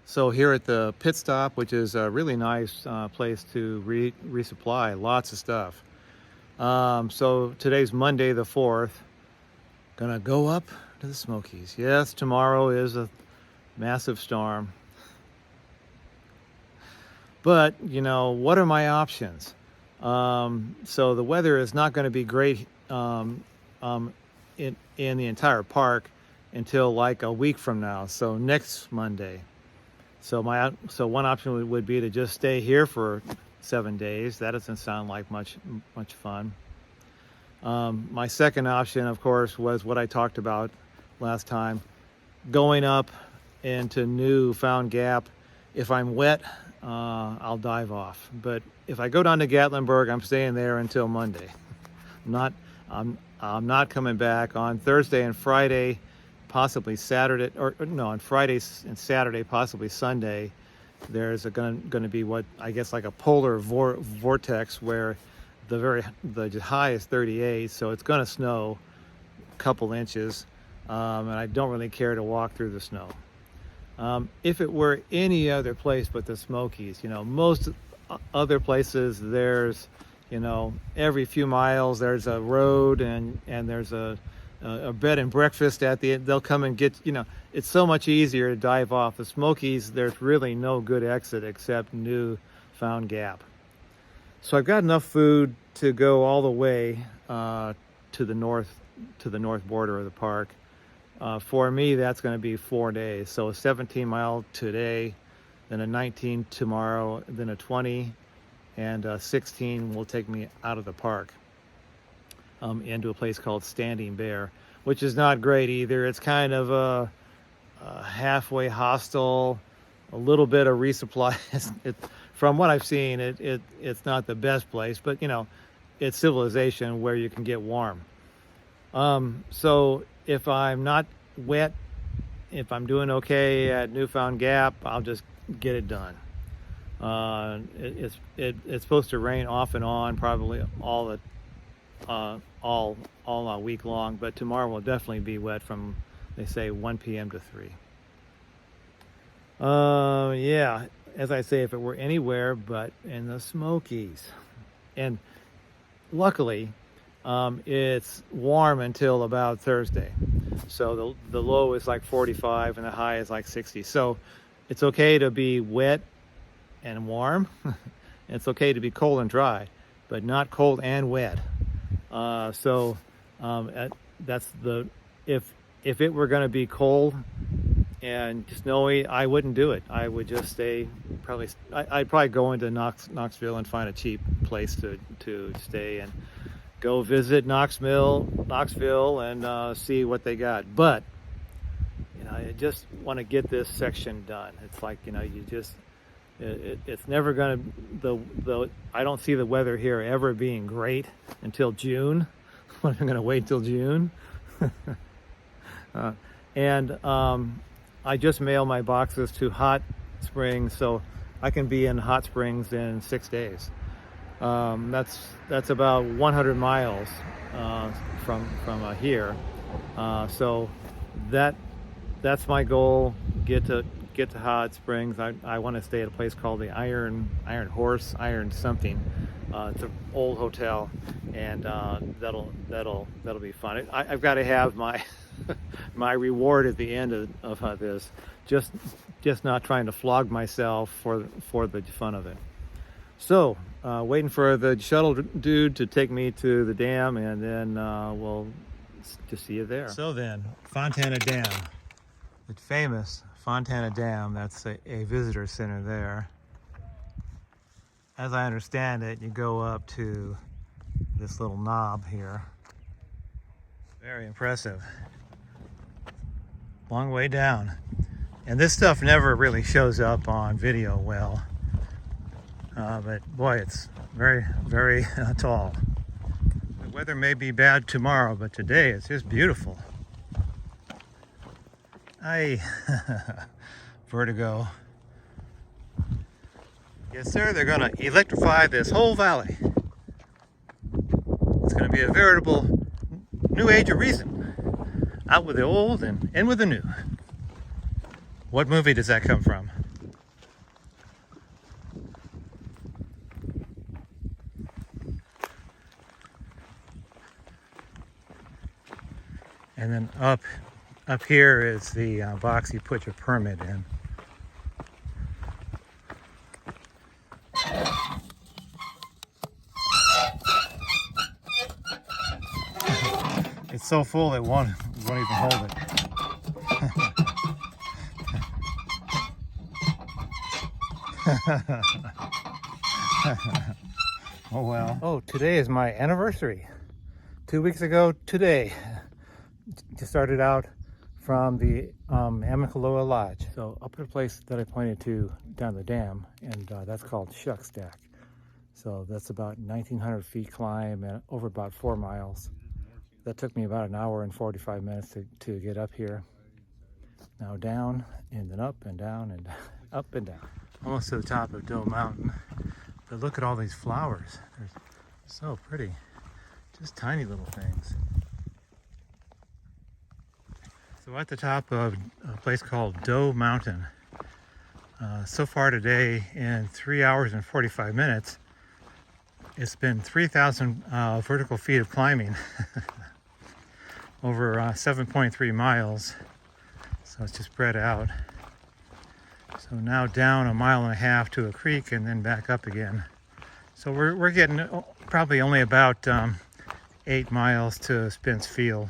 So here at the pit stop, which is a really nice place to resupply lots of stuff. So today's Monday the 4th. Gonna go up to the Smokies. Yes, tomorrow is a massive storm. But, you know, what are my options? So the weather is not going to be great in the entire park until like a week from now. So next Monday. So one option would be to just stay here for 7 days. That doesn't sound like much fun. My second option, of course, was what I talked about last time, going up into New Found Gap. If I'm wet, I'll dive off. But if I go down to Gatlinburg, I'm staying there until Monday. I'm not coming back on Thursday and Friday, possibly Saturday, or no, on Friday and Saturday, possibly Sunday. There's going to be what I guess like a polar vortex where the high is 38, so it's going to snow a couple inches, and I don't really care to walk through the snow. If it were any other place but the Smokies, you know, most other places there's, you know, every few miles there's a road and there's a bed and breakfast at the end. They'll come and get, you know, it's so much easier to dive off. The Smokies, there's really no good exit except New Found Gap. So I've got enough food to go all the way to the north border of the park. For me, that's going to be 4 days. So a 17 mile today, then a 19 tomorrow, then a 20, and 16 will take me out of the park into a place called Standing Bear, which is not great either. It's kind of a halfway hostel, a little bit of resupply. From what I've seen, it's not the best place, but you know, it's civilization where you can get warm. So if I'm not wet, if I'm doing okay at New Found Gap, I'll just get it done. It's supposed to rain off and on, probably all week long, but tomorrow will definitely be wet from, they say, 1 p.m. to 3. Yeah, as I say, if it were anywhere but in the Smokies. And luckily, it's warm until about Thursday. So the low is like 45 and the high is like 60. So it's okay to be wet and warm. It's okay to be cold and dry, but not cold and wet. That's if it were going to be cold and snowy, I wouldn't do it. I would just stay. I'd probably go into Knoxville and find a cheap place to stay and go visit Knoxville and see what they got. But you know, I just want to get this section done. It's like, you know, it's never gonna, I don't see the weather here ever being great until June. I'm gonna wait till June. I just mail my boxes to Hot Springs, so I can be in Hot Springs in 6 days. That's about 100 miles from here. So that's my goal. Get to Hot Springs. I want to stay at a place called the Iron Horse, Iron something. It's an old hotel, and that'll be fun. I've got to have my my reward at the end of this. Just not trying to flog myself for the fun of it. So waiting for the shuttle dude to take me to the dam, and then we'll just see you there. So then, Fontana Dam, the famous Fontana Dam. That's a visitor center there. As I understand it, you go up to this little knob here. Very impressive. Long way down. And this stuff never really shows up on video well. But boy, it's very, very tall. The weather may be bad tomorrow, but today it's just beautiful. Vertigo. Yes, sir, they're going to electrify this whole valley. It's going to be a veritable new age of reason. Out with the old and in with the new. What movie does that come from? And then up here is the box you put your permit in. It's so full it won't even hold it. Oh well. Oh, today is my anniversary. 2 weeks ago today. Just started out from the Amicaloa Lodge. So up at the place that I pointed to down the dam, and that's called Shuck Stack. So that's about 1,900 feet climb and over about 4 miles. That took me about an hour and 45 minutes to get up here. Now down and then up and down and up and down. Almost to the top of Doe Mountain. But look at all these flowers. They're so pretty. Just tiny little things. So at the top of a place called Doe Mountain. So far today, in 3 hours and 45 minutes, it's been 3,000 vertical feet of climbing. Over 7.3 miles. So it's just spread out. So now down 1.5 miles to a creek and then back up again. So we're getting probably only about 8 miles to Spence Field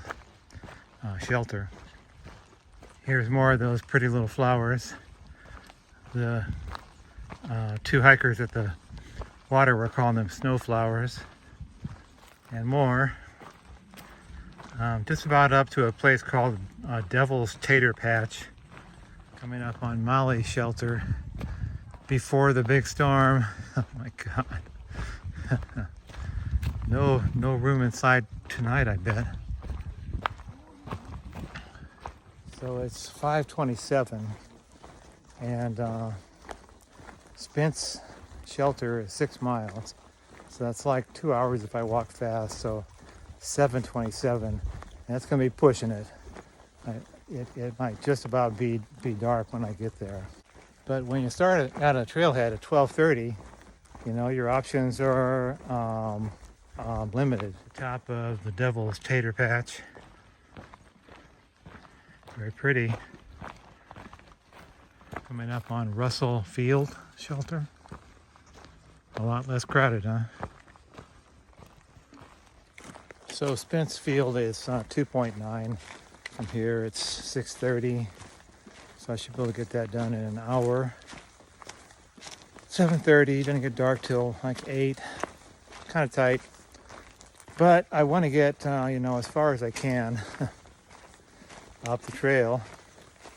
shelter. Here's more of those pretty little flowers. The two hikers at the water were calling them snowflowers. And more. Just about up to a place called Devil's Tater Patch. Coming up on Molly's shelter before the big storm. Oh my God. No room inside tonight, I bet. So it's 5:27 and Spence shelter is 6 miles. So that's like 2 hours if I walk fast. So 7:27, and that's going to be pushing it. It might just about be dark when I get there. But when you start at a trailhead at 12:30, you know, your options are limited. Top of the Devil's Tater Patch. Very pretty. Coming up on Russell Field shelter. A lot less crowded, huh? So Spence Field is 2.9 from here. It's 6:30, so I should be able to get that done in an hour. 7:30, doesn't get dark till like 8. Kind of tight, but I want to get you know, as far as I can up the trail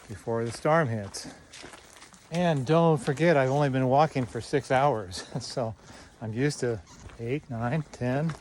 before the storm hits. And don't forget, I've only been walking for 6 hours, so I'm used to 8, 9, 10.